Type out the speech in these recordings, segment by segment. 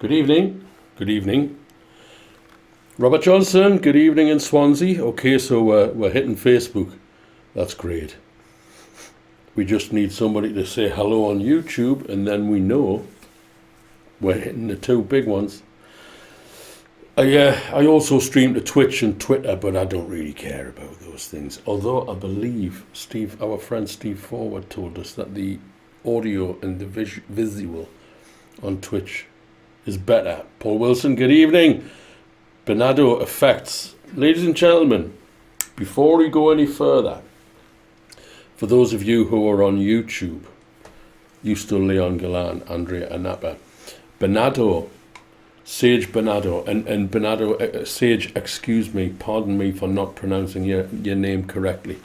Good evening. Good evening. Robert Johnson, good evening in Swansea. Okay, so we're hitting Facebook. That's great. We just need somebody to say hello on YouTube, and then we know we're hitting the two big ones. I also stream to Twitch and Twitter, but I don't really care about those things. Although I believe our friend Steve Forward told us that the audio and the visual on Twitch is better. Paul Wilson, good evening. Bernardo Effects. Ladies and gentlemen, before we go any further, for those of you who are on YouTube, Eusto Leon Galan, Andrea Anapa, Bernardo, Sage Bernardo, and Bernardo, Sage, excuse me, pardon me for not pronouncing your name correctly.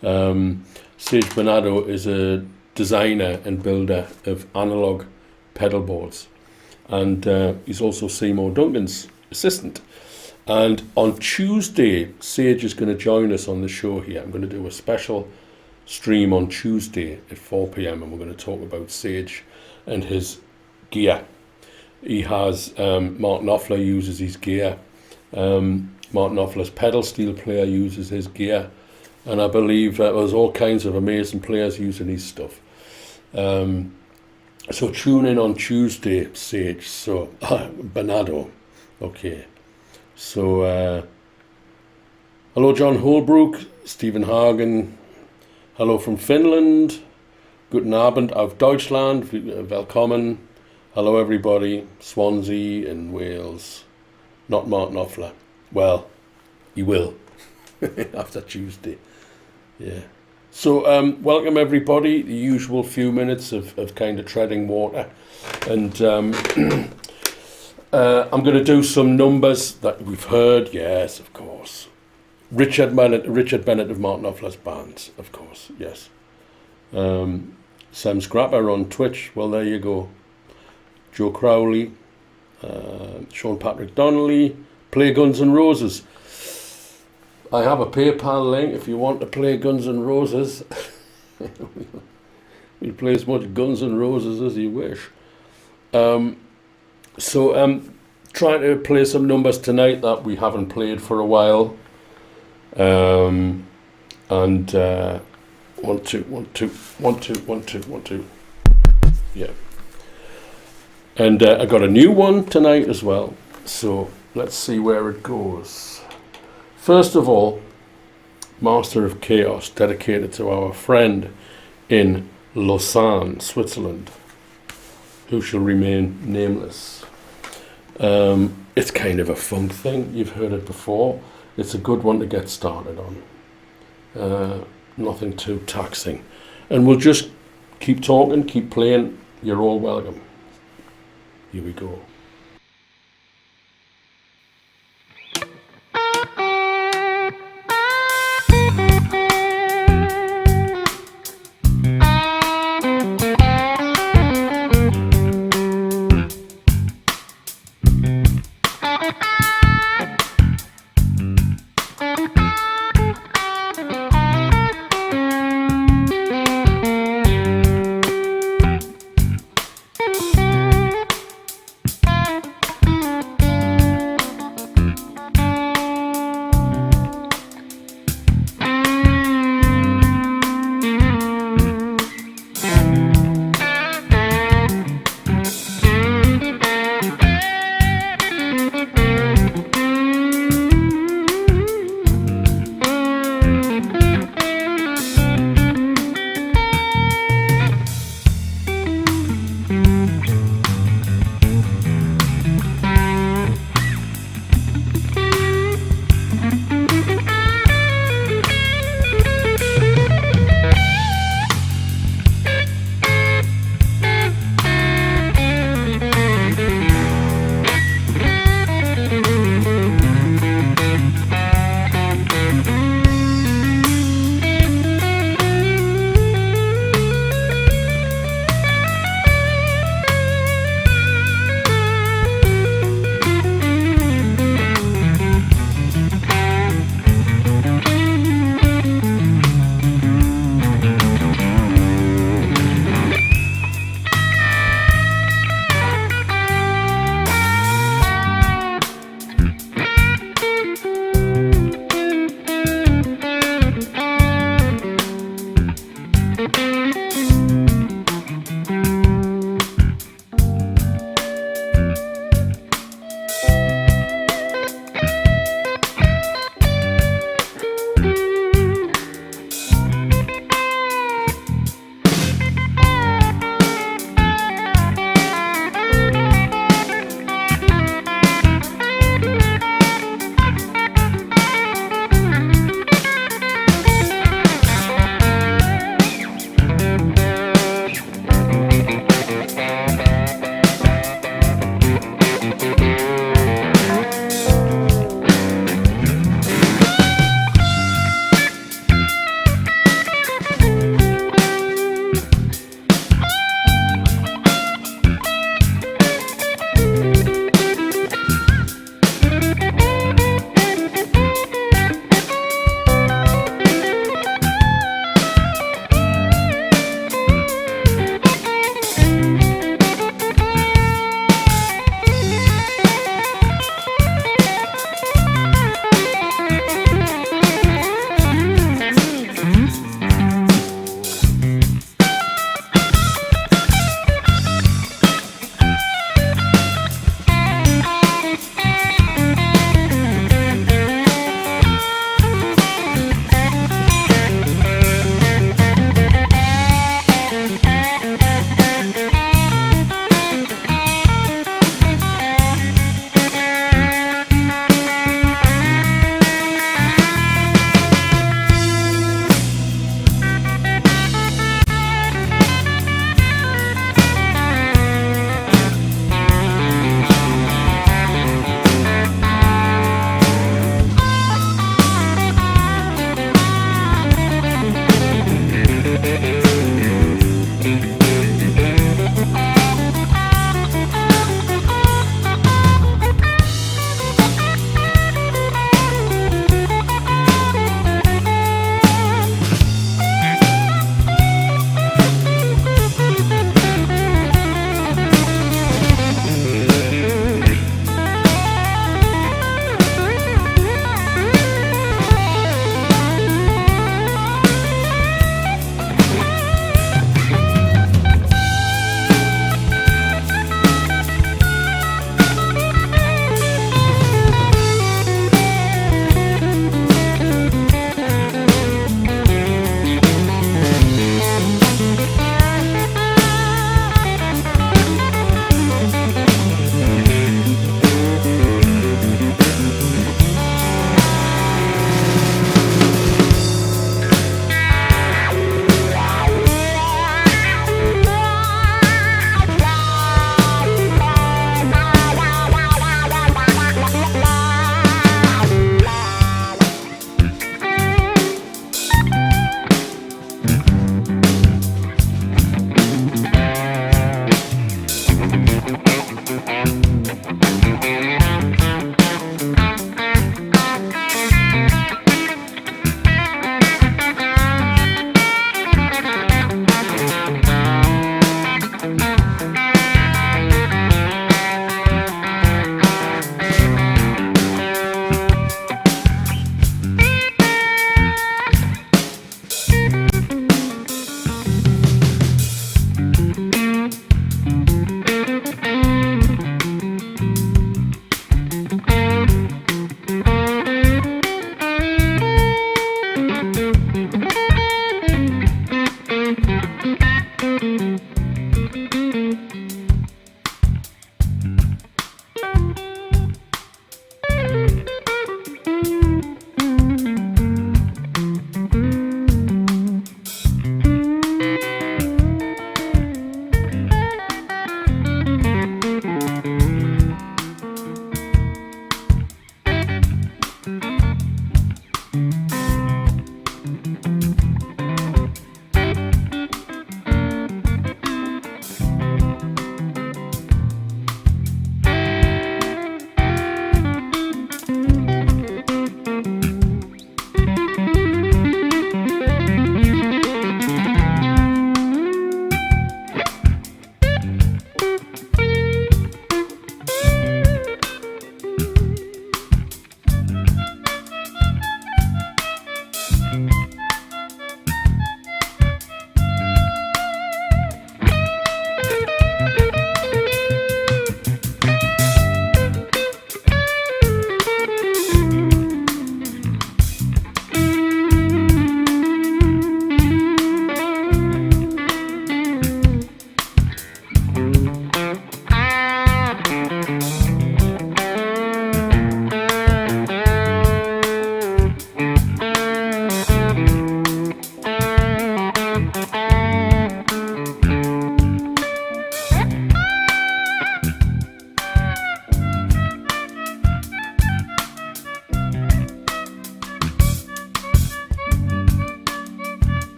Sage Bernardo is a designer and builder of analog pedal boards, and he's also Seymour Duncan's assistant. And on Tuesday, Sage is going to join us on the show here. I'm going to do a special stream on Tuesday at 4 p.m. and we're going to talk about Sage and his gear. He has Martin Offler uses his gear. Martin Offler's pedal steel player uses his gear, and I believe there's all kinds of amazing players using his stuff. So tune in on Tuesday, Sage. So Bernardo, okay. So hello, John Holbrook, Stephen Hagen. Hello from Finland. Guten Abend auf Deutschland. Willkommen. Hello everybody, Swansea and Wales. Not Martin Offler. Well, he will after Tuesday. Yeah. So welcome everybody. The usual few minutes of kind of treading water, and I'm going to do some numbers that we've heard. Yes, of course. Richard Bennett of Martin Offler's band, of course. Yes. Sam Scrapper on Twitch. Well, there you go. Joe Crowley, Sean Patrick Donnelly, play Guns N' Roses. I have a PayPal link if you want to play Guns N' Roses. You play as much Guns N' Roses as you wish. So I'm trying to play some numbers tonight that we haven't played for a while. And 1, 2, 1, 2, 1, 2, 1, 2, 1, 2. Yeah. And I got a new one tonight as well. So let's see where it goes. First of all, Master of Chaos, dedicated to our friend in Lausanne, Switzerland, who shall remain nameless. It's kind of a fun thing. You've heard it before. It's a good one to get started on. Nothing too taxing. And we'll just keep talking, keep playing. You're all welcome. Here we go.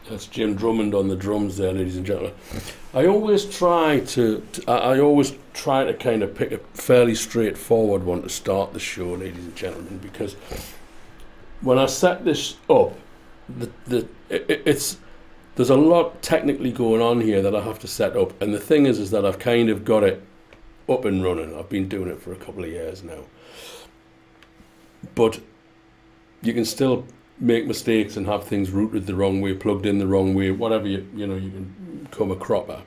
That's Jim Drummond on the drums there, ladies and gentlemen. I always try to kind of pick a fairly straightforward one to start the show, ladies and gentlemen, because when I set this up, there's a lot technically going on here that I have to set up, and the thing is that I've kind of got it up and running. I've been doing it for a couple of years now, but you can still make mistakes and have things routed the wrong way, plugged in the wrong way, whatever you can come a cropper.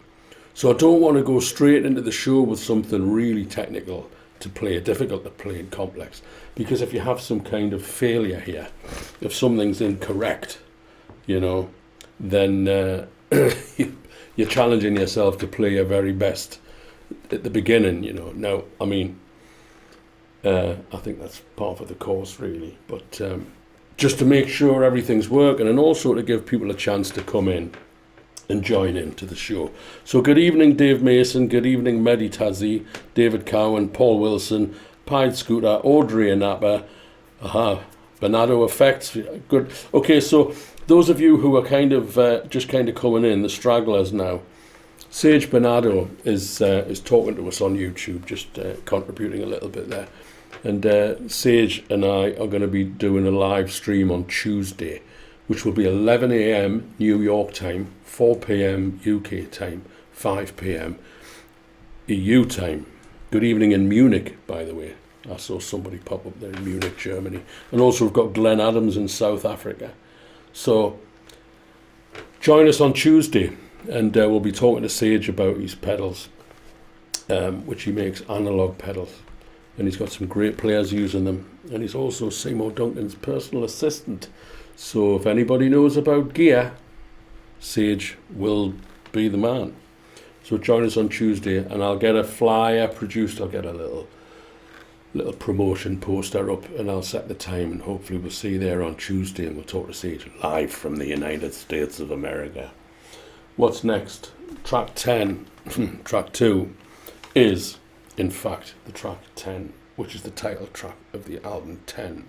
So I don't want to go straight into the show with something really technical to play, difficult to play and complex, because if you have some kind of failure here, if something's incorrect, then you're challenging yourself to play your very best at the beginning, Now, I mean, I think that's part of the course, really, but just to make sure everything's working, and also to give people a chance to come in and join into the show. So good evening, Dave Mason. Good evening, Mehdi Tazi, David Cowan, Paul Wilson, Pied Scooter, Audrey Napa, Bernardo Effects. Good. Okay, so those of you who are just coming in, the stragglers now, Sage Bernardo is talking to us on YouTube, just contributing a little bit there. And Sage and I are going to be doing a live stream on Tuesday, which will be 11 a.m. New York time, 4 p.m. UK time, 5 p.m. EU time. Good evening in Munich, by the way. I saw somebody pop up there in Munich, Germany. And also we've got Glenn Adams in South Africa. So join us on Tuesday, and we'll be talking to Sage about his pedals, which he makes analog pedals. And he's got some great players using them. And he's also Seymour Duncan's personal assistant. So if anybody knows about gear, Sage will be the man. So join us on Tuesday, and I'll get a flyer produced. I'll get a little promotion poster up, and I'll set the time, and hopefully we'll see you there on Tuesday, and we'll talk to Sage live from the United States of America. What's next? Track 10, track 2 is, in fact, the track 10, which is the title track of the album 10,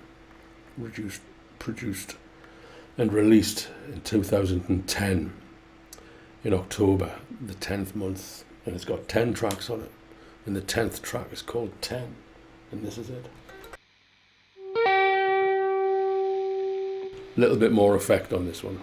produced and released in 2010 in October, the 10th month, and it's got 10 tracks on it, and the 10th track is called 10, and this is it. A little bit more effect on this one.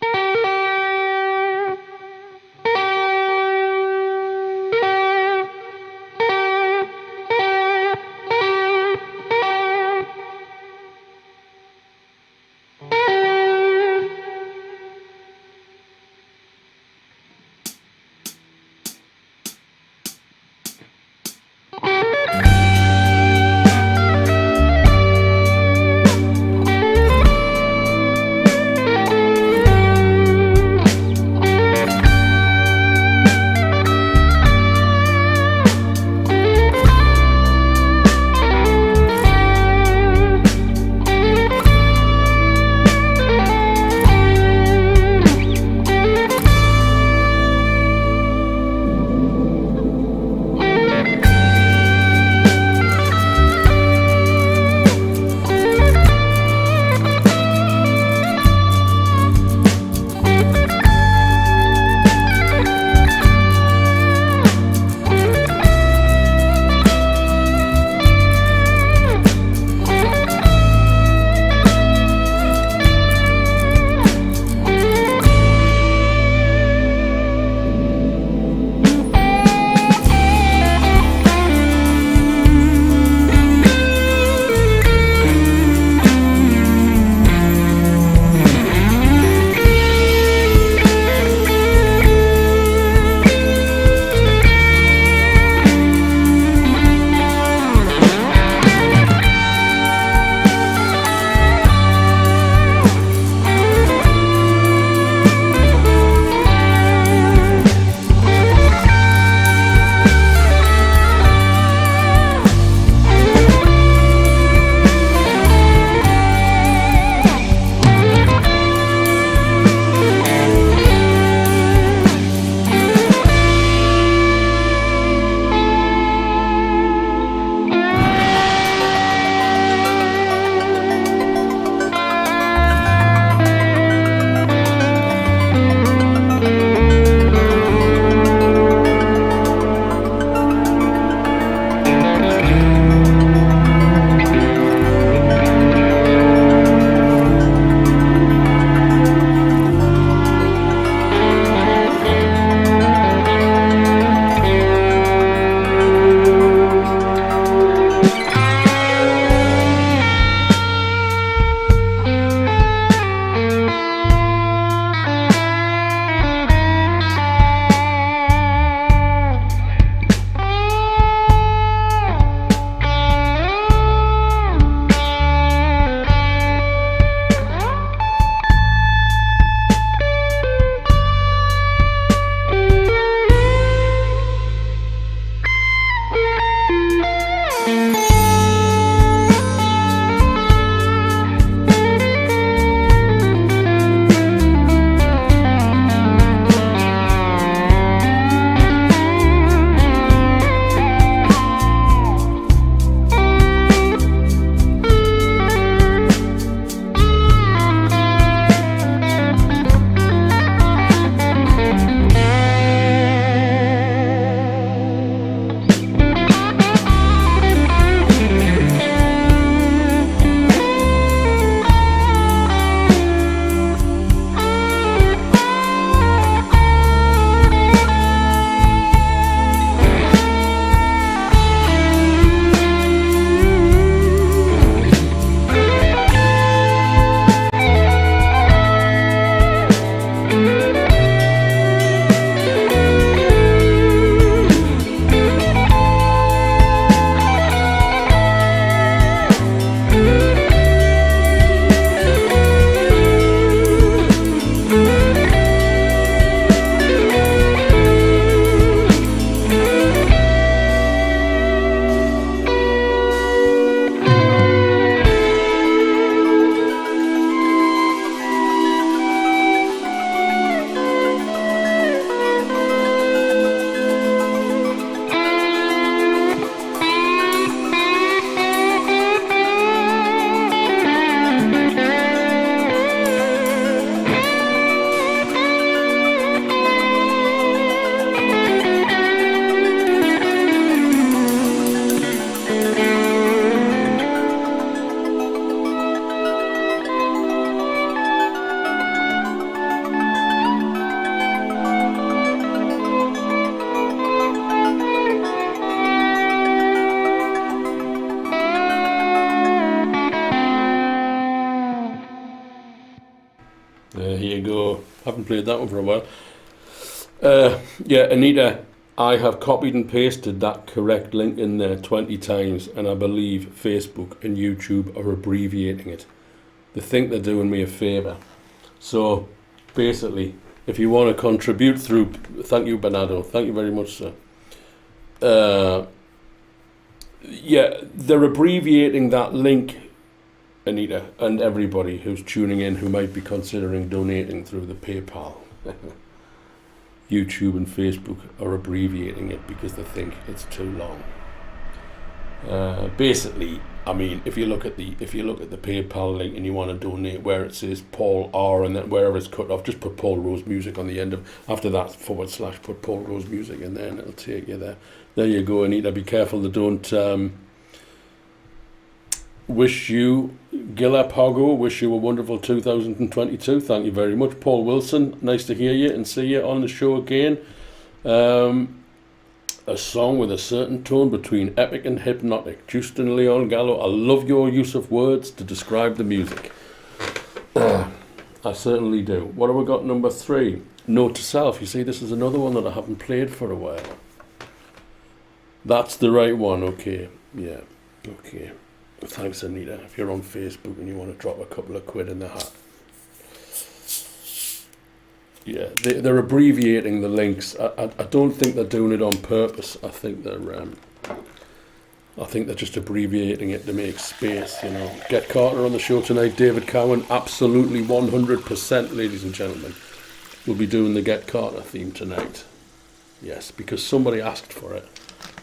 Here you go. Haven't played that one for a while. Yeah, Anita, I have copied and pasted that correct link in there 20 times, and I believe Facebook and YouTube are abbreviating it. They think they're doing me a favour. So, basically, if you want to contribute through... Thank you, Bernardo. Thank you very much, sir. Yeah, they're abbreviating that link, Anita, and everybody who's tuning in who might be considering donating through the PayPal. YouTube and Facebook are abbreviating it because they think it's too long. Basically, I mean, if you look at the PayPal link and you want to donate where it says Paul R, and then wherever it's cut off, just put Paul Rose Music on the end of. After that / put Paul Rose Music in there, and it'll take you there. There you go, Anita. Be careful they don't. Wish you, Gilla Pogo, wish you a wonderful 2022. Thank you very much. Paul Wilson, nice to hear you and see you on the show again. A song with a certain tone between epic and hypnotic. Justin Leon Gallo, I love your use of words to describe the music. I certainly do. What have we got? Number 3, Note to Self. You see, this is another one that I haven't played for a while. That's the right one, okay. Yeah, okay. Thanks, Anita. If you're on Facebook and you want to drop a couple of quid in the hat. Yeah, they're abbreviating the links. I don't think they're doing it on purpose. I think they're just abbreviating it to make space, you know. Get Carter on the show tonight. David Cowan, absolutely 100%, ladies and gentlemen. We'll be doing the Get Carter theme tonight. Yes, because somebody asked for it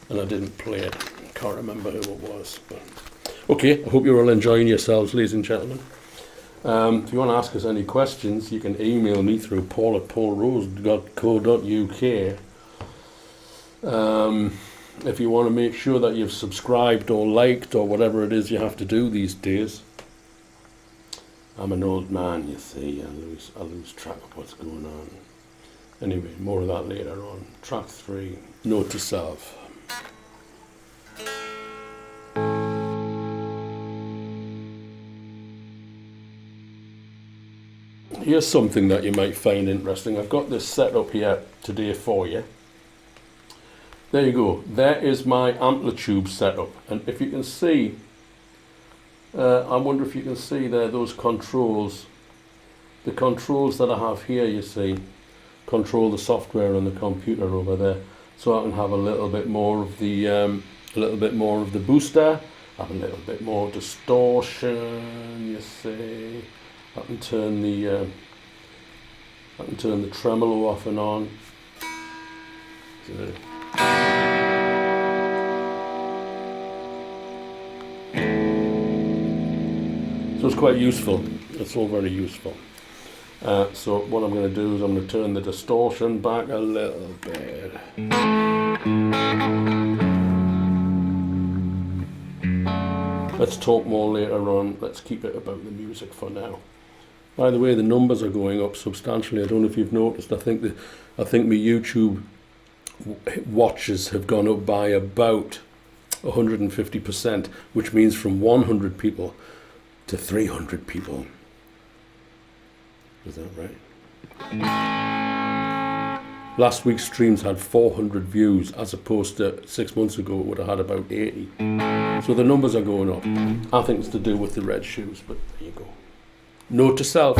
and I didn't play it. I can't remember who it was, but... Okay, I hope you're all enjoying yourselves, ladies and gentlemen. If you want to ask us any questions, you can email me through paul@paulrose.co.uk. If you want to make sure that you've subscribed or liked or whatever it is you have to do these days. I'm an old man, you see. I lose track of what's going on. Anyway, more of that later on. Track 3, Note to Self. Here's something that you might find interesting. I've got this set up here today for you. There you go. There is my amplitude setup. And if you can see, I wonder if you can see there those controls. The controls that I have here, you see, control the software on the computer over there. So I can have a little bit more of the booster, have a little bit more distortion, you see. I can turn the tremolo off and on. So it's quite useful. It's all very useful. So what I'm going to do is I'm going to turn the distortion back a little bit. Let's talk more later on. Let's keep it about the music for now. By the way, the numbers are going up substantially. I don't know if you've noticed. I think my YouTube watches have gone up by about 150%, which means from 100 people to 300 people. Is that right? Last week's streams had 400 views, as opposed to 6 months ago it would have had about 80. So the numbers are going up. I think it's to do with the red shoes, but there you go. Note to self.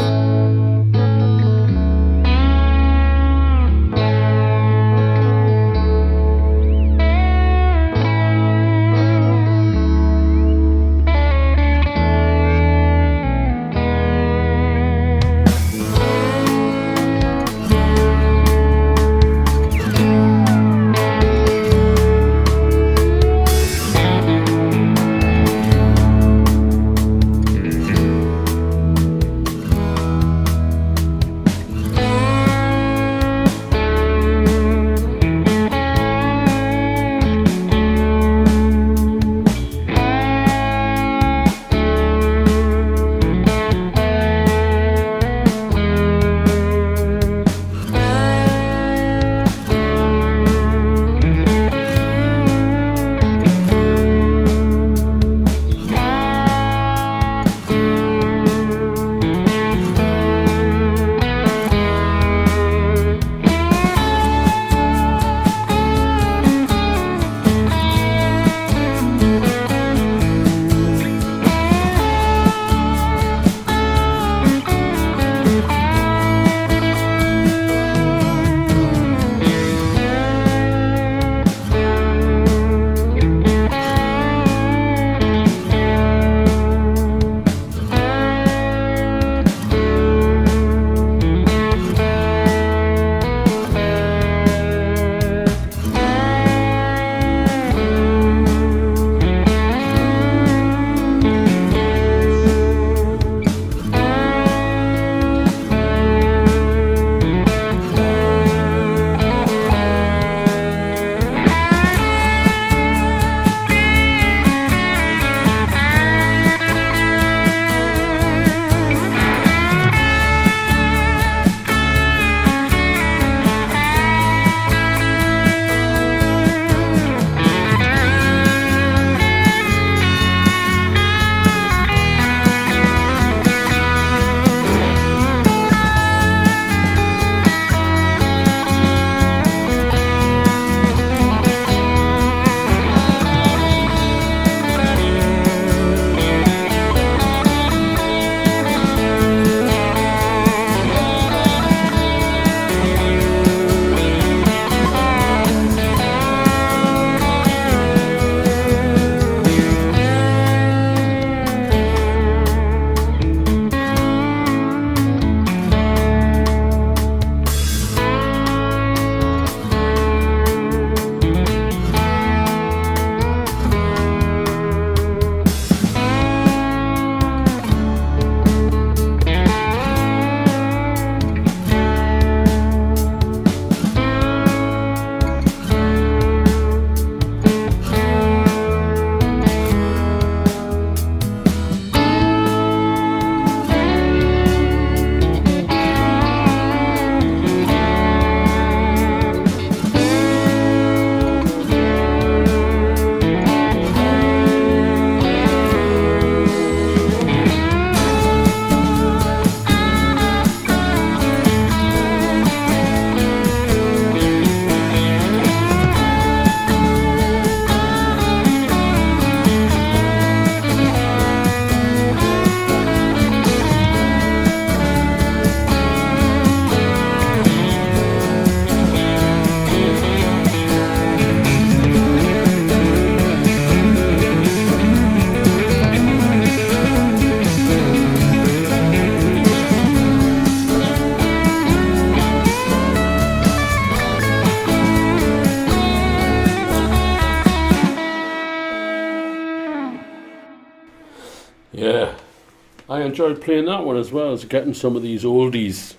I enjoyed playing that one as well as getting some of these oldies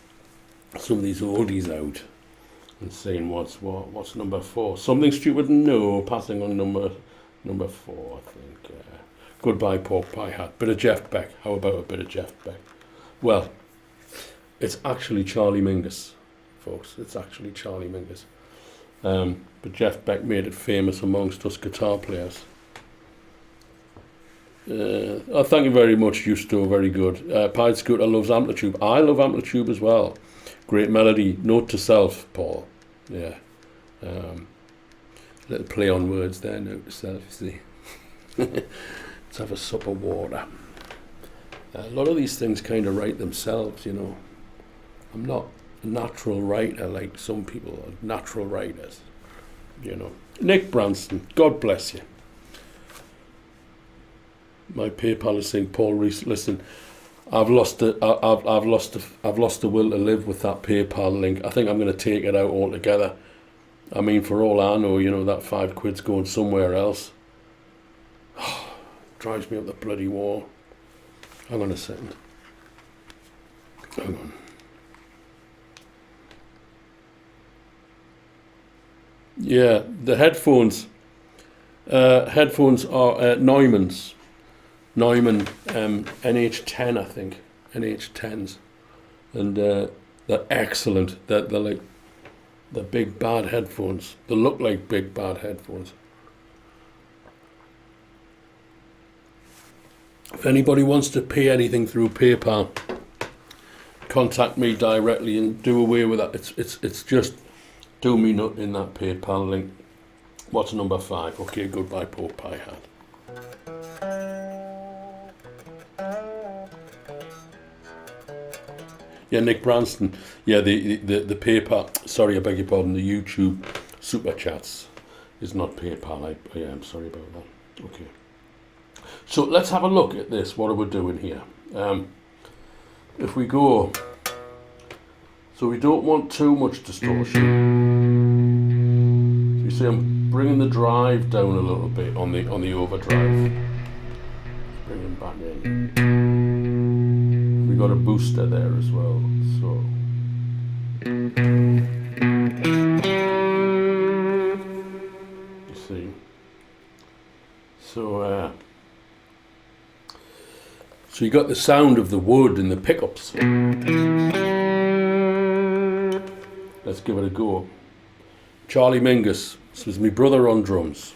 out and saying what's number 4. Something Stupid, no. Passing on number 4, I think. Goodbye Pork Pie Hat. Bit of Jeff Beck. How about a bit of Jeff Beck? Well, it's actually Charlie Mingus, folks. It's actually Charlie Mingus. But Jeff Beck made it famous amongst us guitar players. Thank you very much, Justo. Very good. Pied Scooter loves Amplitude. I love Amplitude as well. Great melody. Note to self, Paul. Yeah. Little play on words there. Note to self, see. Let's have a sup of water. A lot of these things kind of write themselves, you know. I'm not a natural writer like some people are natural writers, you know. Nick Branston, God bless you. My PayPal is saying, Paul Reese, listen, I've lost the will to live with that PayPal link. I think I'm going to take it out altogether. I mean, for all I know, you know, that £5's going somewhere else. Drives me up the bloody wall. Hang on a second. Hang on. Yeah, the headphones. Headphones are Neumann's. Neumann NH10, I think. NH10s. And they're excellent. They're like the big bad headphones. They look like big bad headphones. If anybody wants to pay anything through PayPal, contact me directly and do away with that. It's just do me nut in that PayPal link. What's number 5? Okay, Goodbye Pork Pie Hat. Yeah, Nick Branston. Yeah, the PayPal. Sorry, I beg your pardon. The YouTube super chats is not PayPal. I am sorry about that. Okay. So let's have a look at this. What are we doing here? If we go, so we don't want too much distortion. So you see, I'm bringing the drive down a little bit on the overdrive. Bring it back in. We got a booster there as well. So. You see. So you got the sound of the wood and the pickups. Let's give it a go. Charlie Mingus. This was my brother on drums.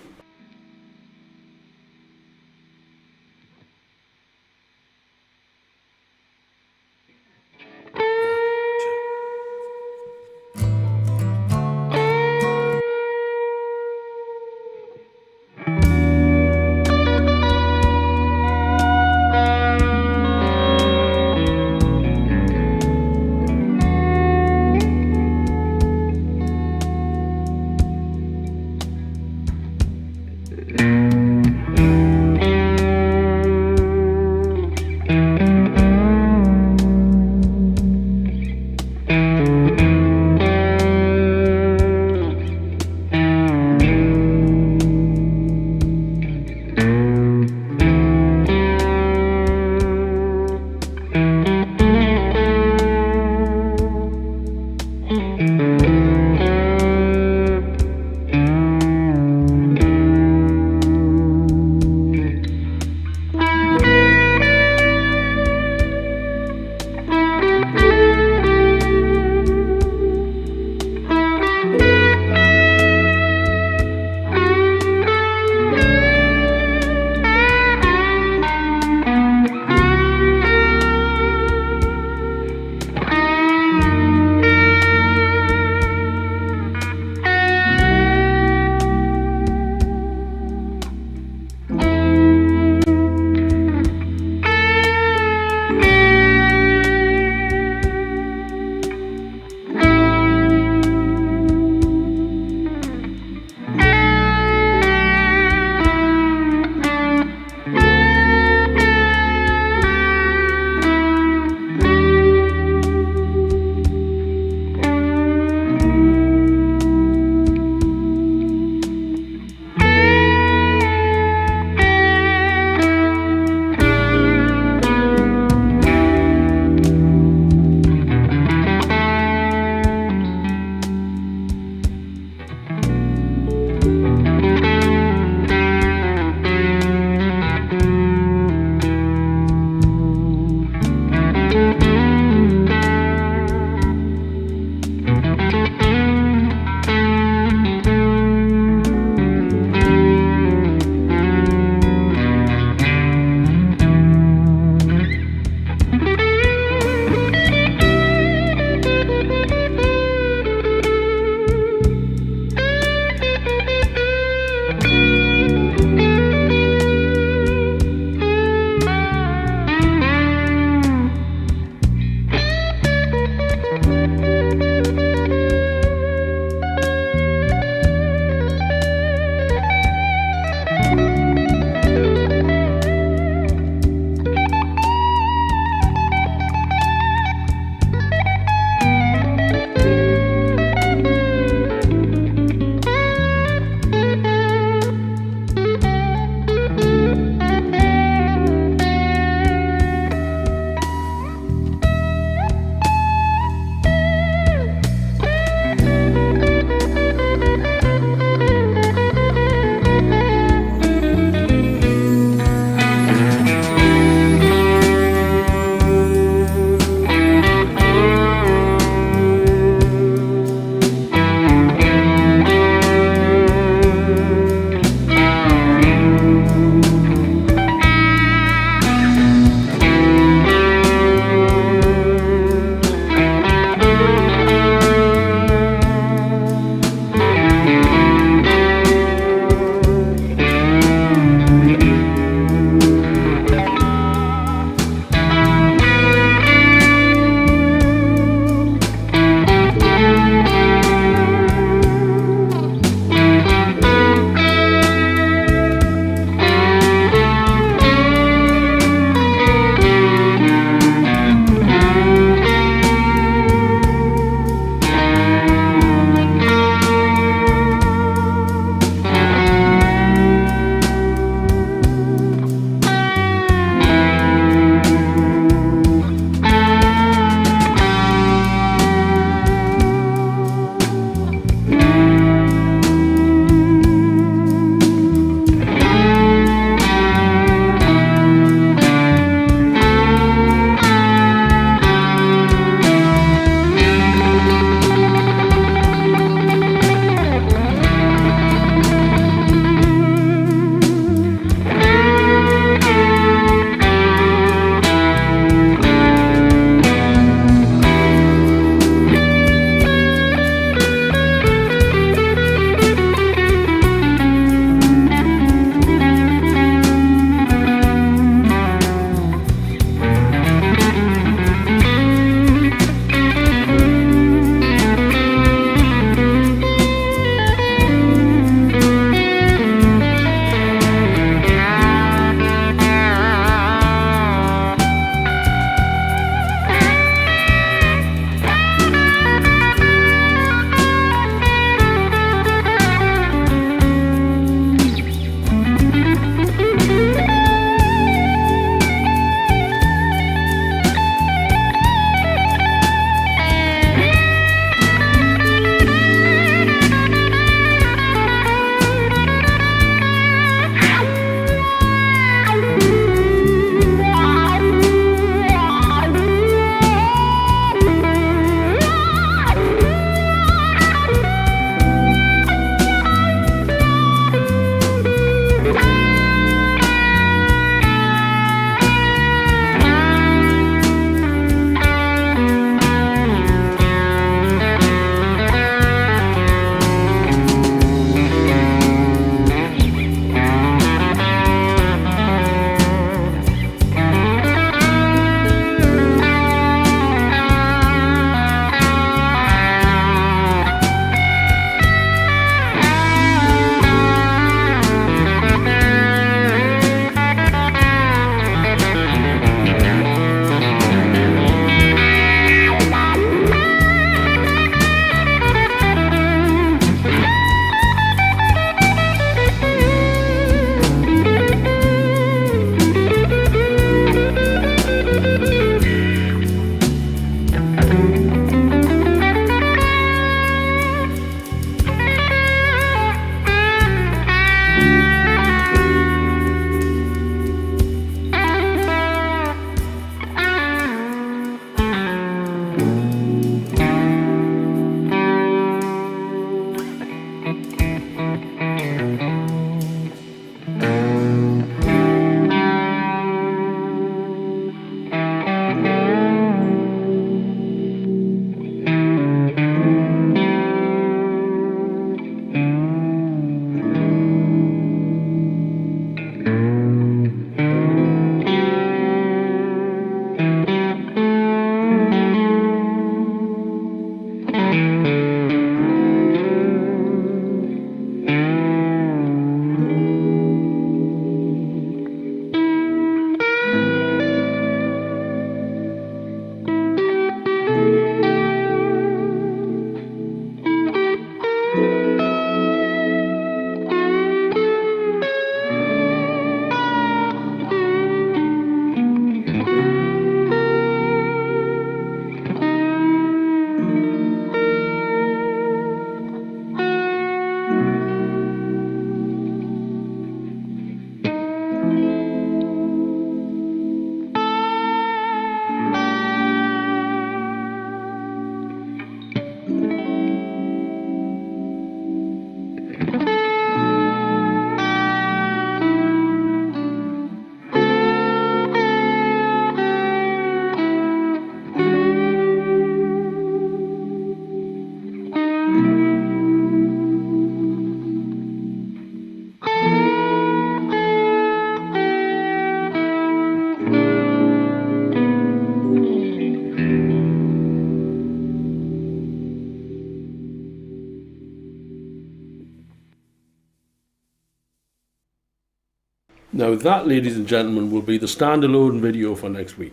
Now that, ladies and gentlemen, will be the standalone video for next week.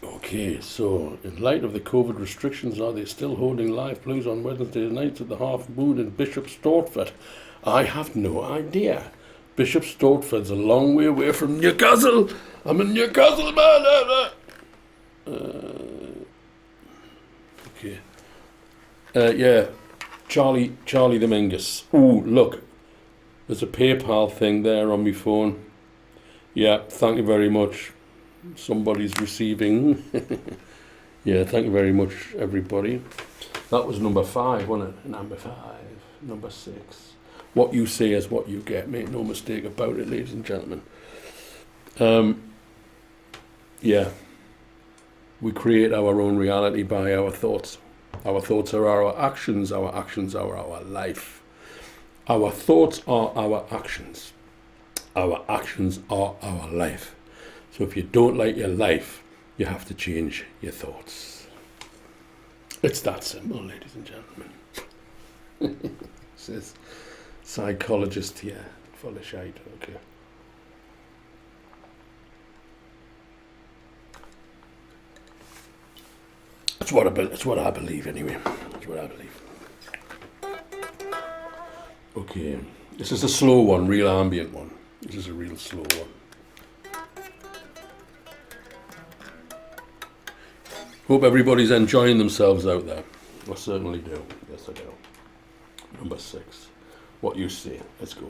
Okay, so in light of the COVID restrictions, are they still holding live blues on Wednesday nights at the Half Moon in Bishop Stortford? I have no idea. Bishop Stortford's a long way away from Newcastle. I'm a Newcastle man. Okay. Yeah, Charlie the Mingus. Ooh, look. There's a PayPal thing there on my phone. Yeah, thank you very much. Somebody's receiving. Yeah, thank you very much, everybody. That was number 5, wasn't it? Number 5. Number 6. What you say is what you get. Make no mistake about it, ladies and gentlemen. Yeah. We create our own reality by our thoughts. Our thoughts are our actions are our life. Our thoughts are our actions. Our actions are our life. So if you don't like your life, you have to change your thoughts. It's that simple, ladies and gentlemen. Says psychologist here, full of shite, okay. That's what I believe anyway. That's what I believe. Okay, this is a slow one, real ambient one. This is a real slow one. Hope everybody's enjoying themselves out there. I certainly do. Yes, I do. Number 6. What you say. Let's go.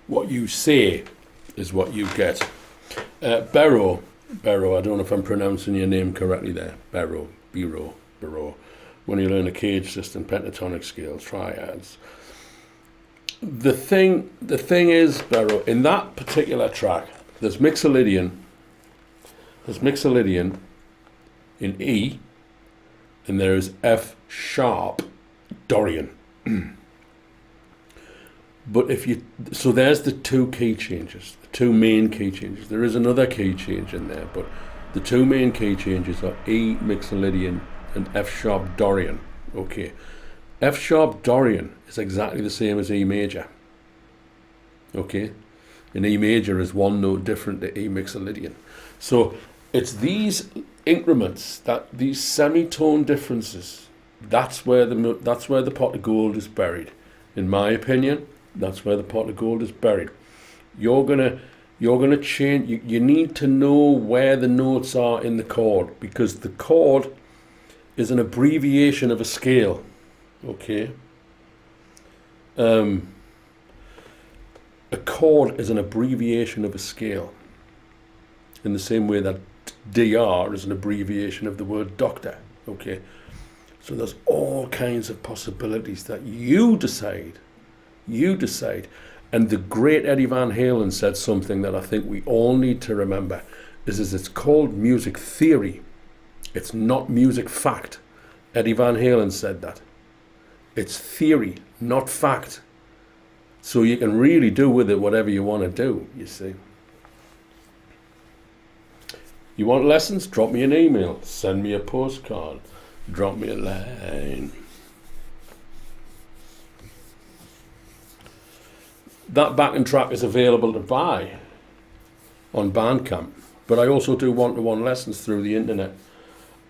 What you say is what you get. Barrow, I don't know if I'm pronouncing your name correctly there. Barrow. When you learn a cage system, pentatonic scales, triads. The thing is, Barrow, in that particular track, there's Mixolydian in E, and there is F sharp Dorian. But so there's the two key changes, the two main key changes. There is another key change in there, but the two main key changes are E Mixolydian and F sharp Dorian. Okay, F sharp Dorian is exactly the same as E major. Okay, and E major is one note different to E Mixolydian. So it's these increments, these semitone differences. That's where the pot of gold is buried, in my opinion. That's where the pot of gold is buried. You're gonna change. You need to know where the notes are in the chord, because the chord is an abbreviation of a scale. Okay. A chord is an abbreviation of a scale, in the same way that DR is an abbreviation of the word doctor. Okay. So there's all kinds of possibilities that you decide. And the great Eddie Van Halen said something that I think we all need to remember, is it's called music theory. It's not music fact. Eddie Van Halen said that. It's theory, not fact. So you can really do with it whatever you want to do, you see. You want lessons? Drop me an email. Send me a postcard. Drop me a line. That backing track is available to buy on Bandcamp, but I also do one-to-one lessons through the internet.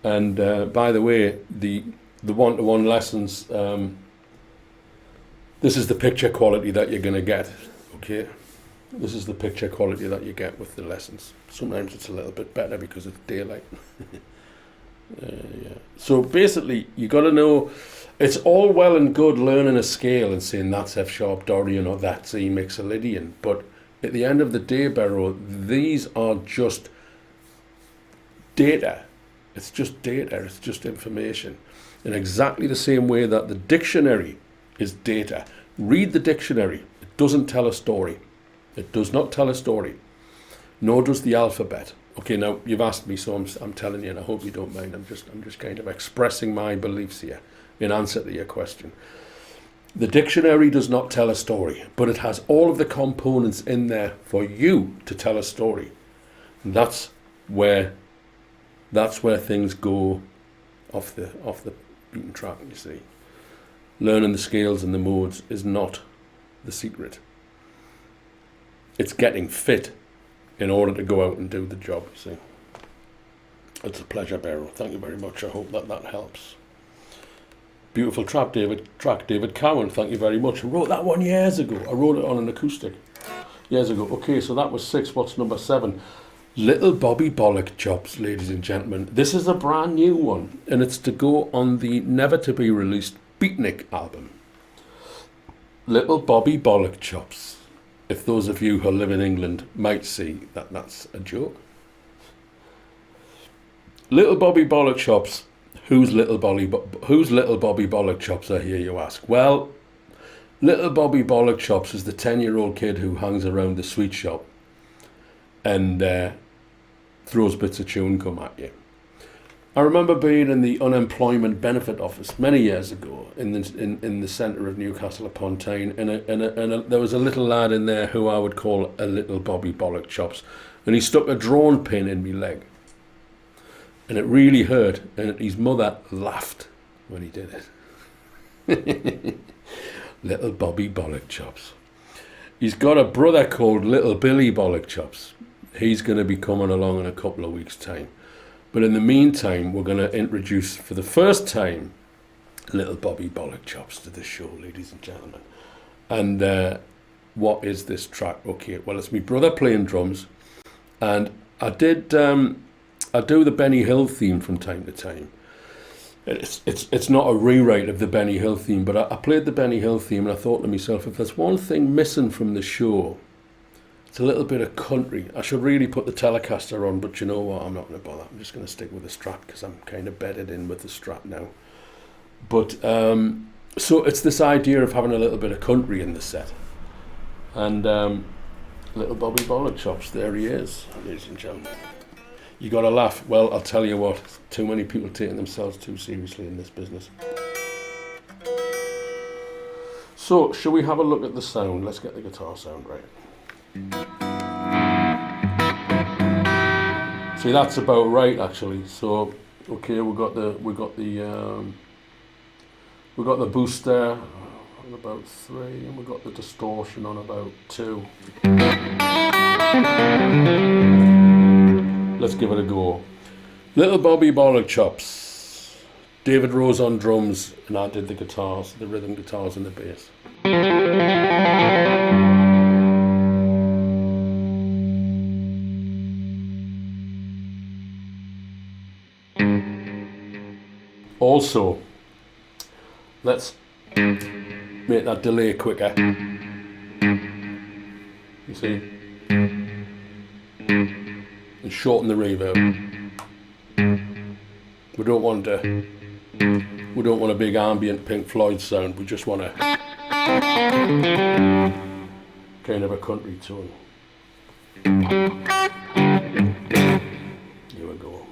And by the way, the one-to-one lessons, this is the picture quality that you're going to get. Okay, this is the picture quality that you get with the lessons. Sometimes it's a little bit better because it's daylight. Yeah. So basically, you got to know. It's all well and good learning a scale and saying that's F sharp Dorian or that's E Mixolydian, but at the end of the day, Barrow, these are just data. It's just data. It's just information. In exactly the same way that the dictionary is data. Read the dictionary. It doesn't tell a story. It does not tell a story. Nor does the alphabet. Okay, now you've asked me, so I'm telling you, and I hope you don't mind. I'm just kind of expressing my beliefs here in answer to your question. The dictionary does not tell a story, but it has all of the components in there for you to tell a story. And that's where things go off the beaten track, you see. Learning the scales and the modes is not the secret. It's getting fit in order to go out and do the job, you see. It's a pleasure, Barrow. Thank you very much. I hope that helps. Beautiful track, David Cowan. Thank you very much. I wrote that one years ago. I wrote it on an acoustic years ago. Okay, so that was 6. What's number 7? Little Bobby Bollock Chops, ladies and gentlemen. This is a brand new one, and it's to go on the never-to-be-released Beatnik album. Little Bobby Bollock Chops. If those of you who live in England might see that that's a joke. Little Bobby Bollock Chops. Who's little Bobby Bollock Chops, I hear you ask? Well, little Bobby Bollock Chops is the 10-year-old kid who hangs around the sweet shop and throws bits of chewing gum at you. I remember being in the unemployment benefit office many years ago in the centre of Newcastle upon Tyne, and there was a little lad in there who I would call a little Bobby Bollock Chops, and he stuck a drawn pin in my leg. And it really hurt, and his mother laughed when he did it. Little Bobby Bollock Chops. He's got a brother called Little Billy Bollock Chops. He's going to be coming along in a couple of weeks' time. But in the meantime, we're going to introduce, for the first time, Little Bobby Bollock Chops to the show, ladies and gentlemen. And what is this track? Okay, well, it's my brother playing drums, and I do the Benny Hill theme from time to time. It's not a rewrite of the Benny Hill theme, but I played the Benny Hill theme and I thought to myself, if there's one thing missing from the show, It's a little bit of country. I should really put the Telecaster on, but you know what? I'm not going to bother. I'm just going to stick with the Strat because I'm kind of bedded in with the Strat now. But so it's this idea of having a little bit of country in the set. And little Bobby Bollock chops, there he is, ladies and gentlemen. You got to laugh. Well, I'll tell you what, too many people taking themselves too seriously in this business. So, shall we have a look at the sound? Let's get the guitar sound right. See, that's about right actually. So, okay, we got the booster on about 3, and we got the distortion on about 2. Let's give it a go. Little Bobby Bollock chops. David Rose on drums, and I did the guitars, the rhythm guitars and the bass. Also, let's make that delay quicker. You see? And shorten the reverb. We don't want a big ambient Pink Floyd sound. We just want a kind of a country tone. Here we go.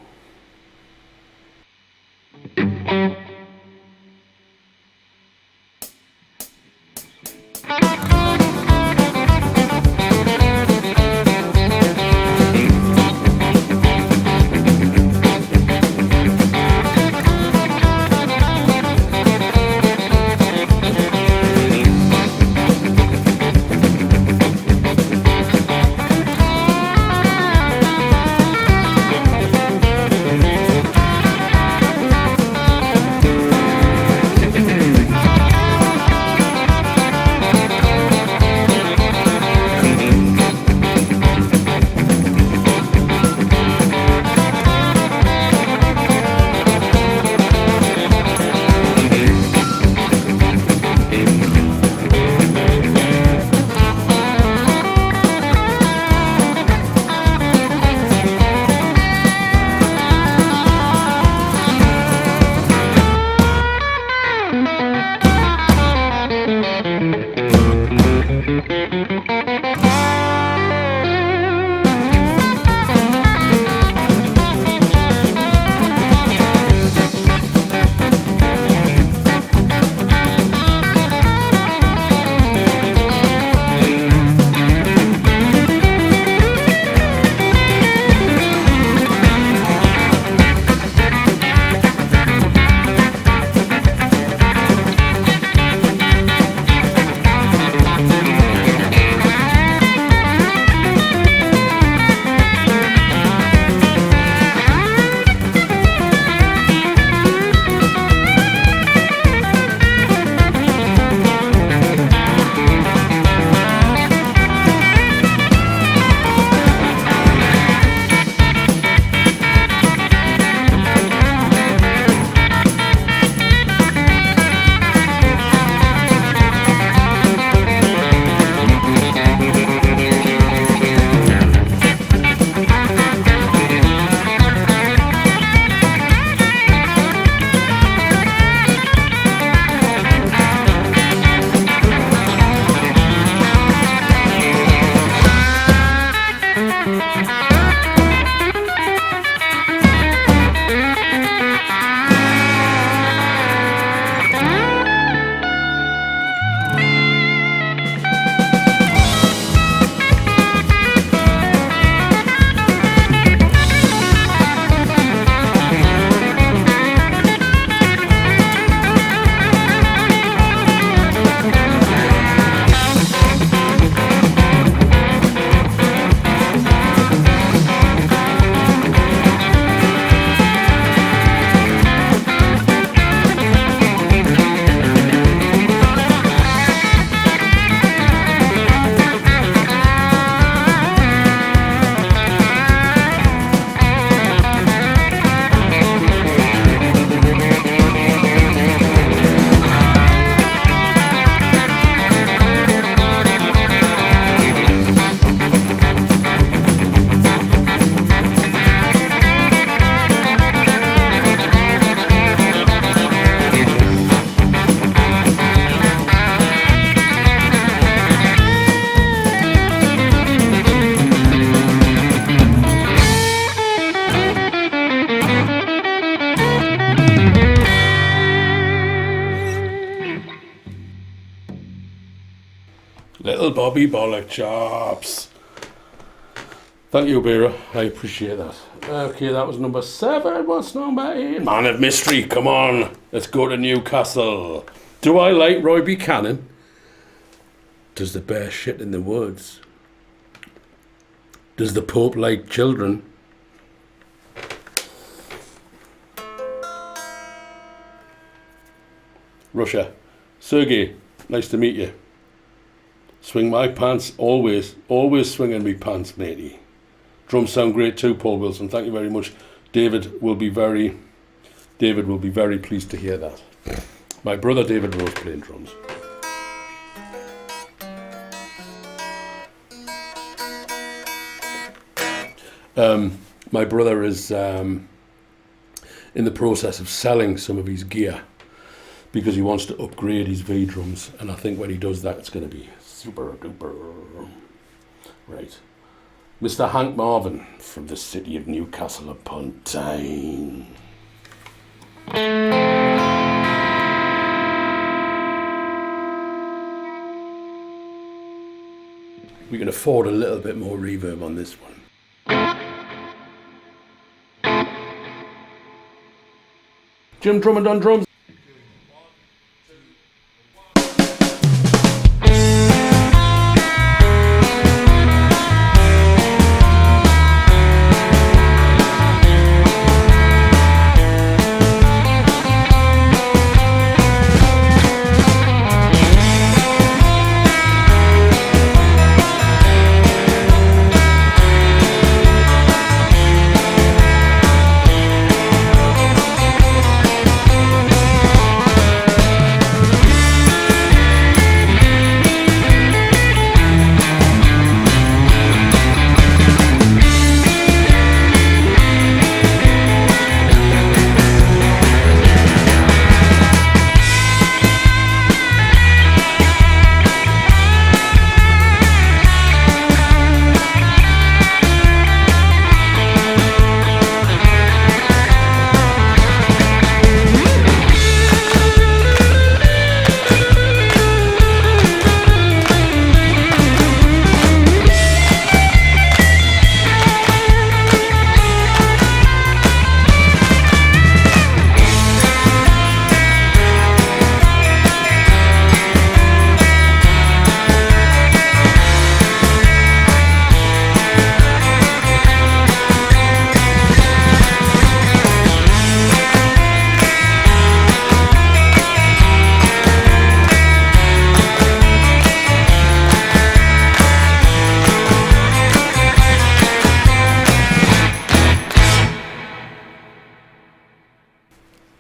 Little Bobby Bollock Chops. Thank you, Vera. I appreciate that. Okay, that was number 7. What's number 8? Man of Mystery, come on. Let's go to Newcastle. Do I like Roy Buchanan? Does the bear shit in the woods? Does the Pope like children? Russia. Sergey, nice to meet you. Swing my pants, always swinging me pants, matey. Drums sound great too, Paul Wilson. Thank you very much. David will be very pleased to hear that. My brother David Rose playing drums. My brother is in the process of selling some of his gear because he wants to upgrade his V drums, and I think when he does that, it's going to be super duper. Right. Mr. Hank Marvin from the city of Newcastle upon Tyne. We can afford a little bit more reverb on this one. Jim Drummond on drums.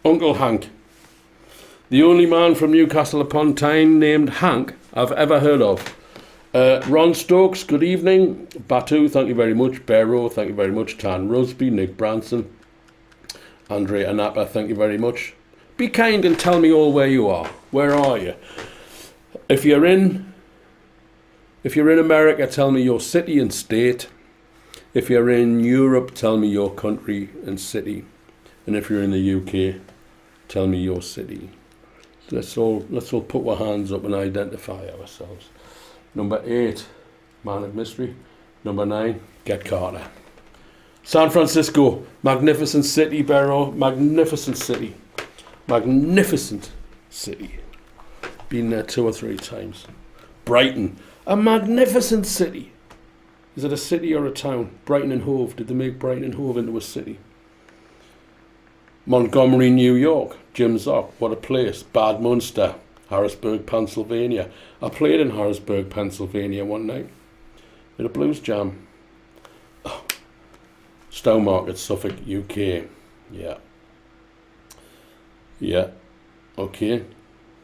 Uncle Hank. The only man from Newcastle upon Tyne named Hank I've ever heard of. Ron Stokes, good evening. Batu, thank you very much. Barrow, thank you very much. Tan Rusby, Nick Branson, Andre Anapa, thank you very much. Be kind and tell me all where you are. Where are you? If you're in America, tell me your city and state. If you're in Europe, tell me your country and city. And if you're in the UK, tell me your city. Let's all put our hands up and identify ourselves. Number 8, Man of Mystery. Number 9, Get Carter. San Francisco, magnificent city, Barrow. Magnificent city. Magnificent city. Been there 2 or 3 times. Brighton, a magnificent city. Is it a city or a town? Brighton and Hove. Did they make Brighton and Hove into a city? Montgomery, New York. Jim Zock, what a place. Bad Munster, Harrisburg, Pennsylvania. I played in Harrisburg, Pennsylvania one night. Did a blues jam. Oh. Stowmarket, Suffolk, UK. Yeah. Yeah. Okay.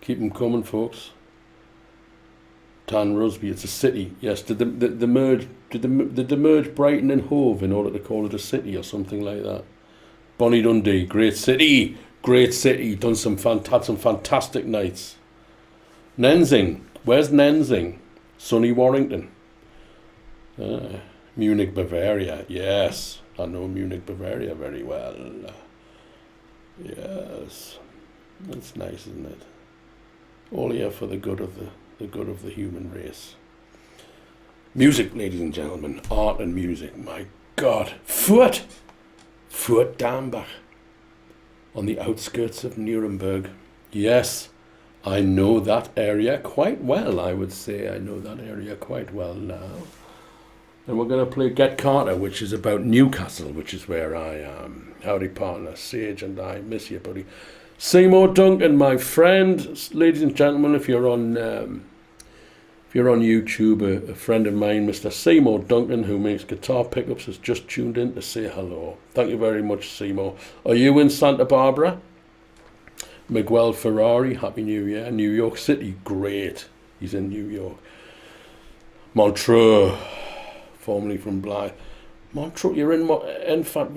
Keep them coming, folks. Tan Rusby, it's a city. Yes. Did they merge Brighton and Hove in order to call it a city or something like that? Bonnie Dundee, great city. Great city. Had some fantastic nights. Nenzing. Where's Nenzing? Sunny Warrington. Munich, Bavaria. Yes. I know Munich, Bavaria very well. Yes. That's nice, isn't it? All here for the good of the good of the human race. Music, ladies and gentlemen, art and music. My God, Furt Dambach, on the outskirts of Nuremberg. Yes, I know that area quite well. I would say I know that area quite well now. And we're going to play Get Carter, which is about Newcastle, which is where I am. Howdy, partner, Sage, and I miss you, buddy. Seymour Duncan, my friend, ladies and gentlemen, if you're on YouTube, a friend of mine, Mr. Seymour Duncan, who makes guitar pickups, has just tuned in to say hello. Thank you very much, Seymour. Are you in Santa Barbara? Miguel Ferrari, Happy New Year. New York City, great. He's in New York. Montreux, formerly from Blythe. Montreux, you're in fact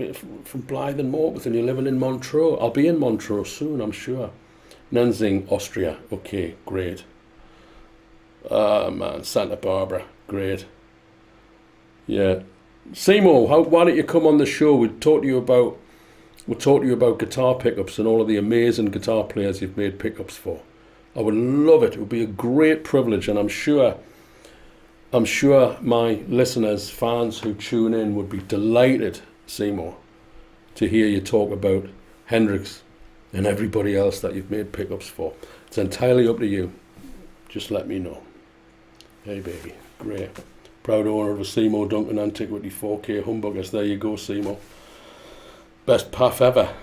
from Blythe and Morpeth, and you're living in Montreux. I'll be in Montreux soon, I'm sure. Nenzing, Austria. Okay, great. Man, Santa Barbara, great. Yeah, Seymour, why don't you come on the show? We'll talk to you about guitar pickups and all of the amazing guitar players you've made pickups for. I would love it. It would be a great privilege, and I'm sure my listeners, fans who tune in, would be delighted, Seymour, to hear you talk about Hendrix and everybody else that you've made pickups for. It's entirely up to you. Just let me know. Hey, baby. Great. Proud owner of a Seymour Duncan Antiquity 4K humbuckers. There you go, Seymour. Best path ever.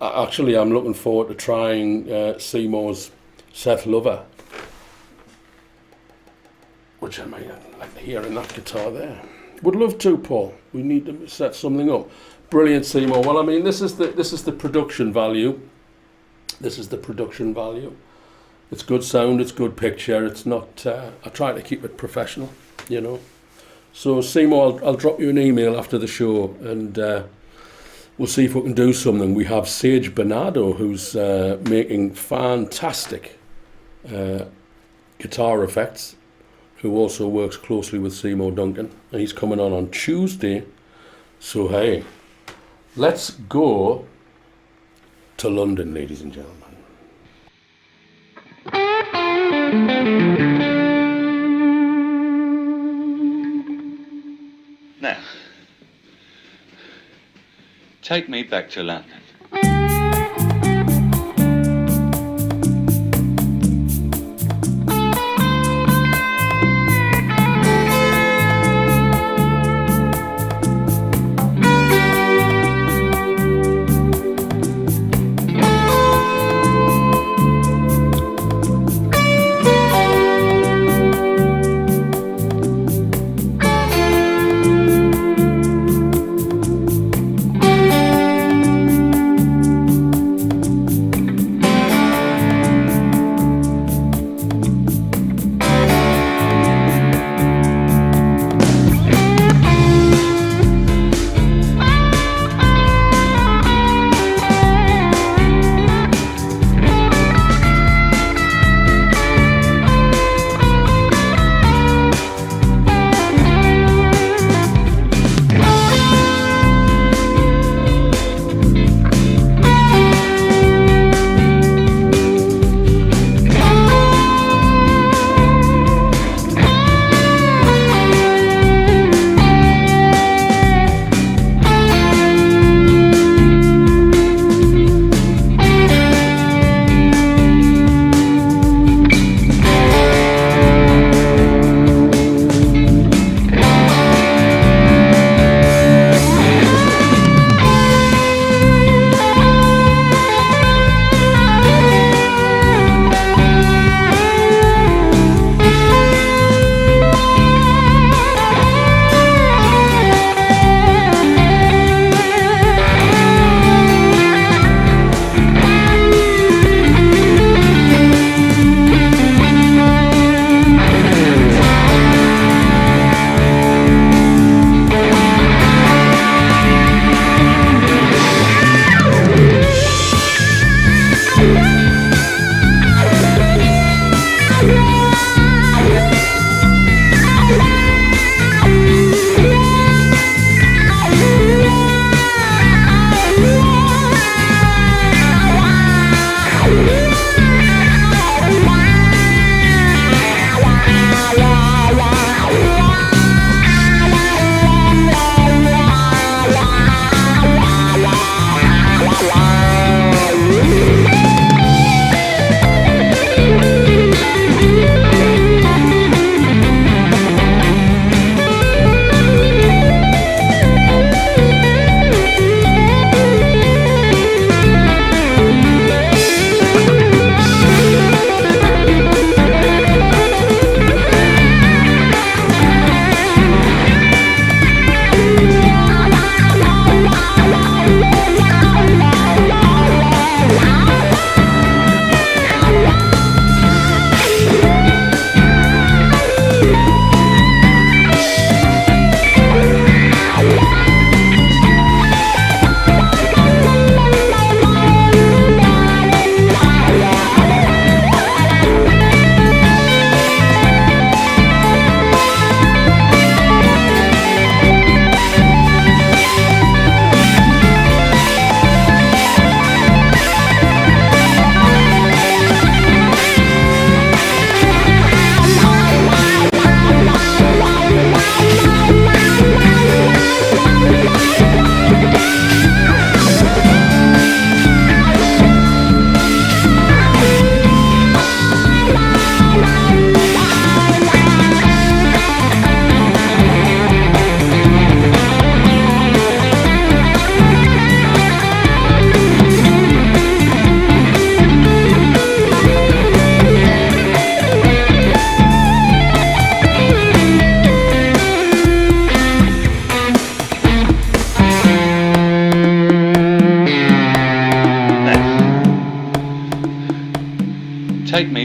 Actually, I'm looking forward to trying Seymour's Seth Lover, which I might like to hear in that guitar there. Would love to, Paul. We need to set something up. Brilliant, Seymour. Well, I mean, this is the production value. This is the production value. It's good sound, it's good picture, it's not, I try to keep it professional, you know. So Seymour, I'll drop you an email after the show, and we'll see if we can do something. We have Sage Bernardo, who's making fantastic guitar effects, who also works closely with Seymour Duncan, and he's coming on Tuesday. So hey, let's go to London, ladies and gentlemen. Now, take me back to London.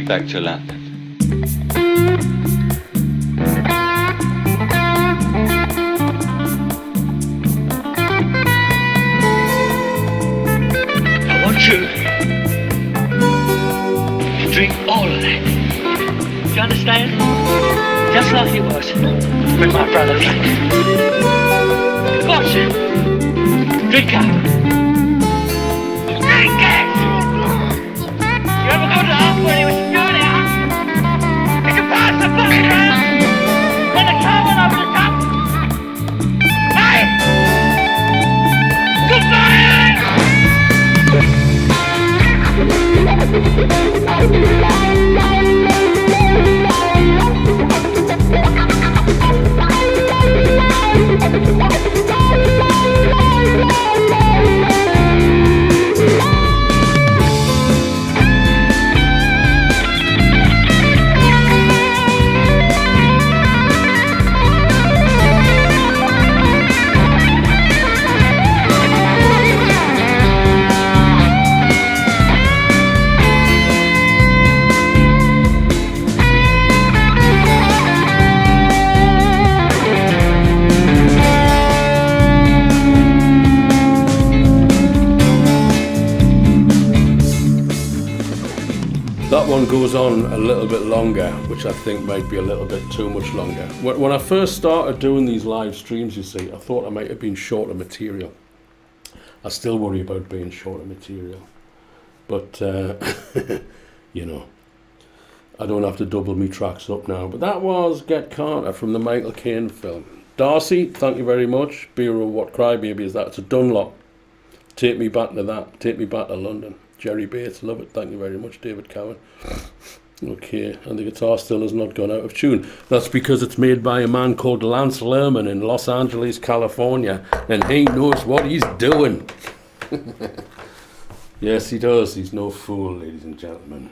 back to London. I want you to drink all of that. Do you understand? Just like it was with my brother Frank. Watch. Drink up. Drink it! You ever go to the house when he was doing it, huh? You can pass the bus around when the car went over the top. Hey! That one goes on a little bit longer, which I think might be a little bit too much longer. When I first started doing these live streams, you see, I thought I might have been short of material. I still worry about being short of material. But, you know, I don't have to double me tracks up now. But that was Get Carter from the Michael Caine film. Darcy, thank you very much. Bureau, what crybaby is that? It's a Dunlop. Take me back to that. Take me back to London. Jerry Bates, love it. Thank you very much, David Cowan. Okay, and the guitar still has not gone out of tune. That's because it's made by a man called Lance Lerman in Los Angeles, California, and he knows what he's doing. Yes, he does. He's no fool, ladies and gentlemen.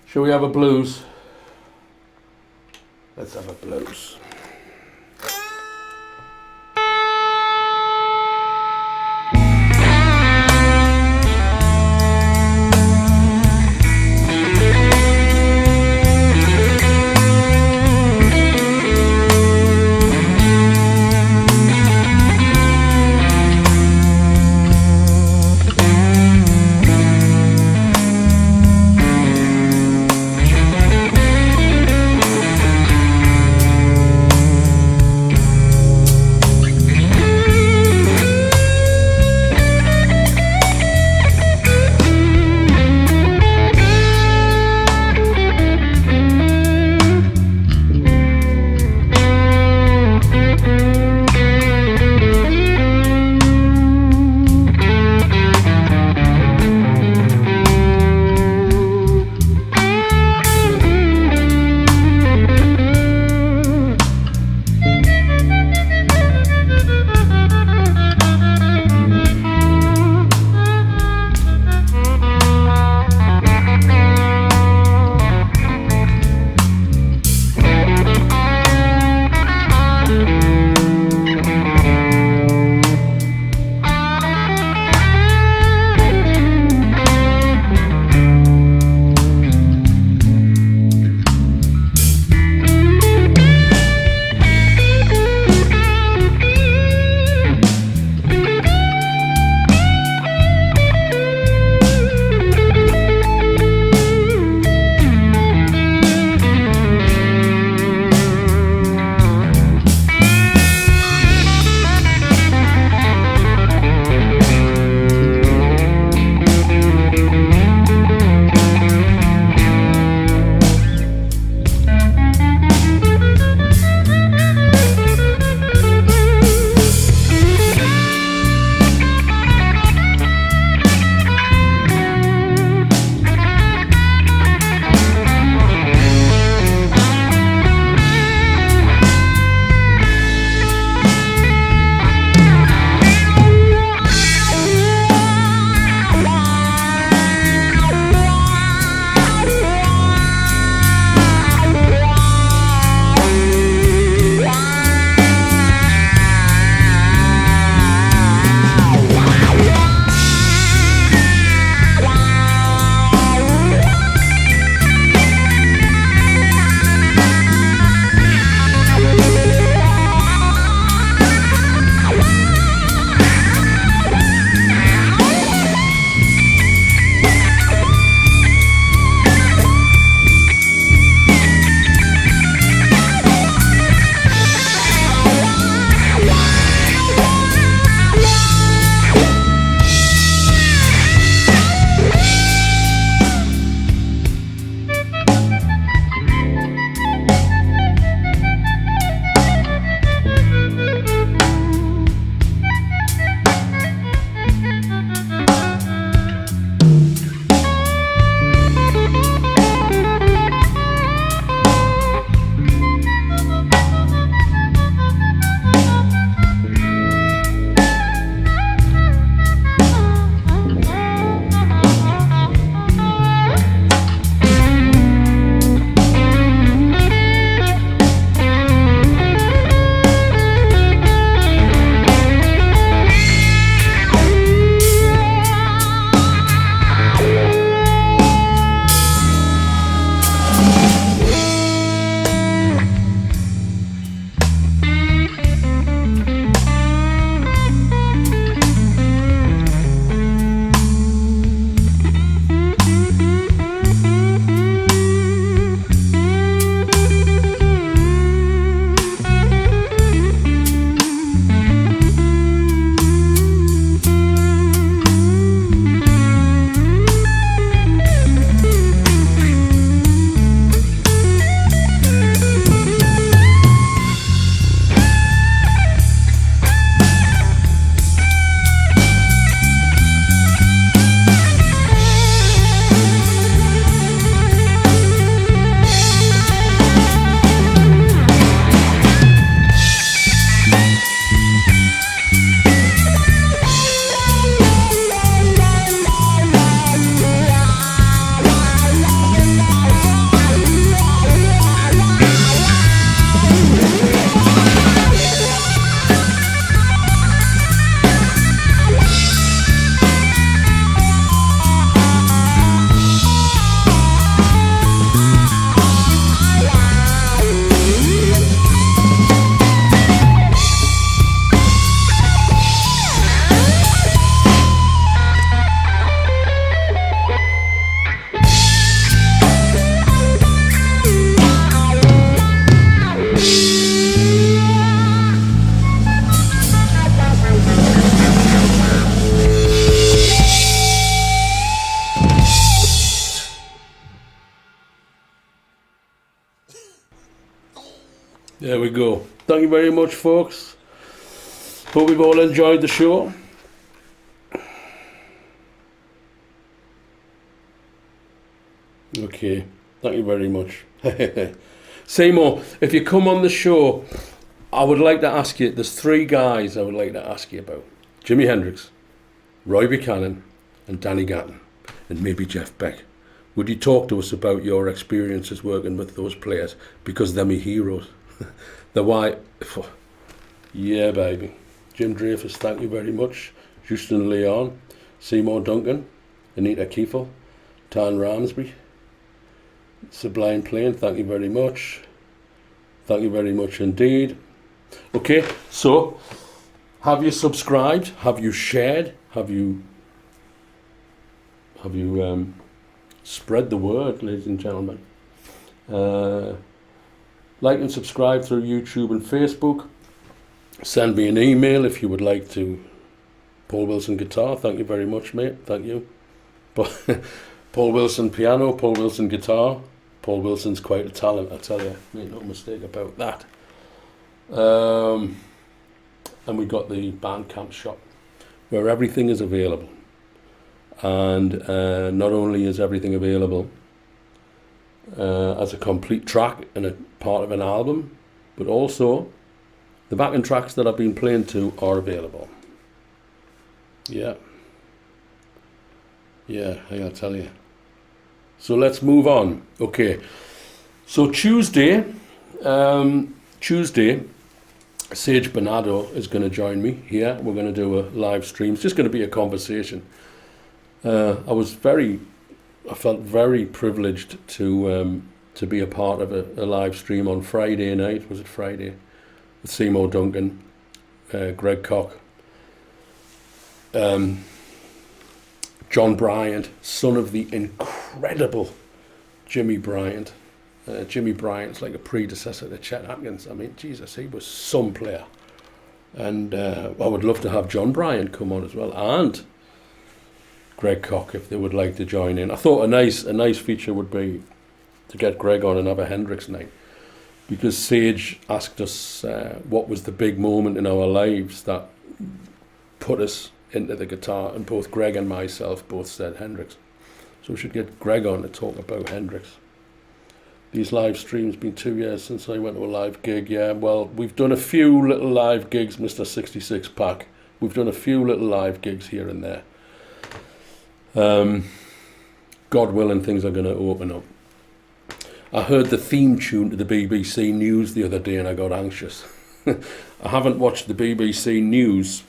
Shall we have a blues? Let's have a blues. There we go. Thank you very much, folks. Hope we've all enjoyed the show. Okay, thank you very much. Seymour, if you come on the show, I would like to ask you, there's 3 guys I would like to ask you about. Jimi Hendrix, Roy Buchanan, and Danny Gatton, and maybe Jeff Beck. Would you talk to us about your experiences working with those players? Because they're my heroes. The why? Yeah, baby. Jim Dreyfus, thank you very much. Houston Leon, Seymour Duncan, Anita Kiefel, Tan Ramsby, Sublime Plain, thank you very much. Thank you very much indeed. Okay, so have you subscribed? Have you shared? Have you spread the word, ladies and gentlemen? Like and subscribe through YouTube and Facebook. Send me an email if you would like to. Paul Wilson Guitar, thank you very much, mate. Thank you. Paul Wilson Piano, Paul Wilson Guitar. Paul Wilson's quite a talent, I tell you. Make no mistake about that. And we got the Bandcamp shop where everything is available. And not only is everything available as a complete track and a part of an album, but also the backing tracks that I've been playing to are available. Yeah, I'll tell you. So let's move on. Okay, so Tuesday, Sage Bernardo is going to join me here. We're going to do a live stream. It's just going to be a conversation. I felt very privileged to be a part of a live stream on Friday night. Was it Friday? With Seymour Duncan, Greg Koch, John Bryant, son of the incredible Jimmy Bryant. Jimmy Bryant's like a predecessor to Chet Atkins. I mean, Jesus, he was some player. And I would love to have John Bryant come on as well, and Greg Koch if they would like to join in. I thought a nice feature would be to get Greg on and have a Hendrix night, because Sage asked us what was the big moment in our lives that put us into the guitar, and both Greg and myself both said Hendrix. So we should get Greg on to talk about Hendrix. These live streams, been 2 years since I went to a live gig. Yeah, well, we've done a few little live gigs, Mr. 66 Pack. We've done a few little live gigs here and there. God willing, things are going to open up. I heard the theme tune to the BBC News the other day and I got anxious. I haven't watched the BBC News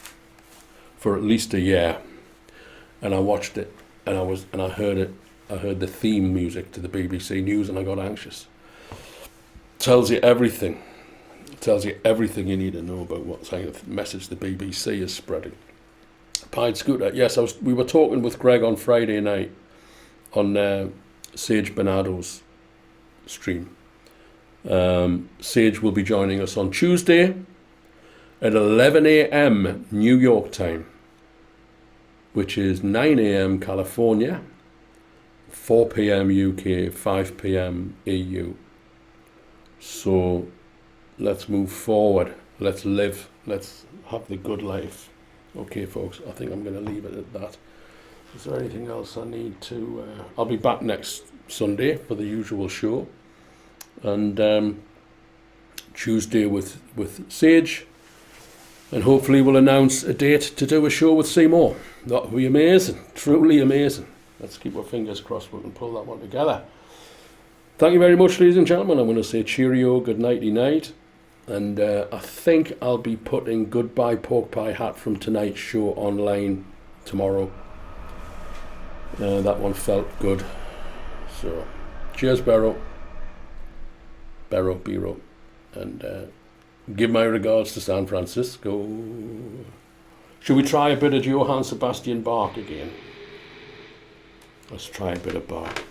for at least a year, and I watched it and I heard it. I heard the theme music to the BBC News and I got anxious. Tells you everything. Tells you everything you need to know about what kind of message the BBC is spreading. Pied Scooter, yes, we were talking with Greg on Friday night on Sage Bernardo's stream. Sage will be joining us on Tuesday at 11 a.m. New York time, which is 9 a.m. California, 4 p.m. UK, 5 p.m. EU. So let's move forward. Let's live. Let's have the good life. Okay, folks, I think I'm going to leave it at that. Is there anything else I need to... I'll be back next Sunday for the usual show. And Tuesday with Sage. And hopefully we'll announce a date to do a show with Seymour. That would be amazing. Truly amazing. Let's keep our fingers crossed we can pull that one together. Thank you very much, ladies and gentlemen. I'm going to say cheerio, good nighty night. And I think I'll be putting Goodbye Pork Pie Hat from tonight's show online tomorrow. That one felt good. So, cheers, Bero. And give my regards to San Francisco. Should we try a bit of Johann Sebastian Bach again? Let's try a bit of Bach.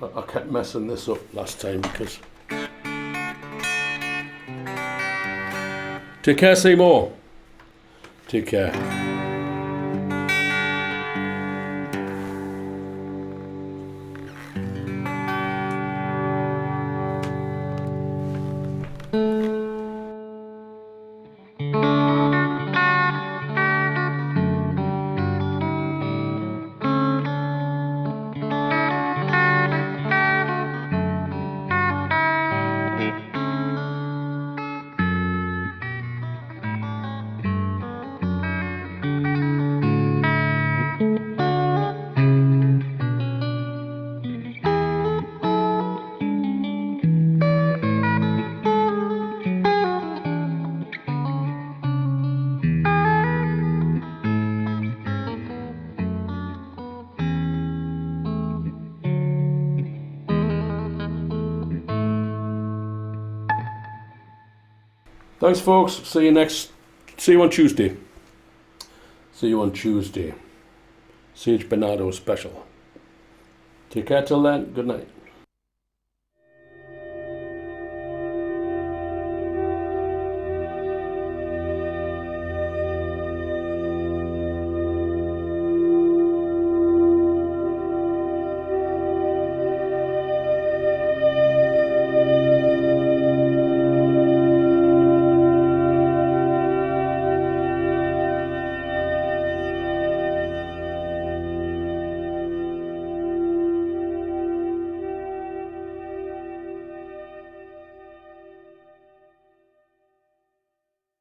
I kept messing this up last time because... Take care, Seymour. Take care. Thanks, folks. See you on Tuesday. See you on Tuesday. Sage Bernardo special. Take care till then. Good night.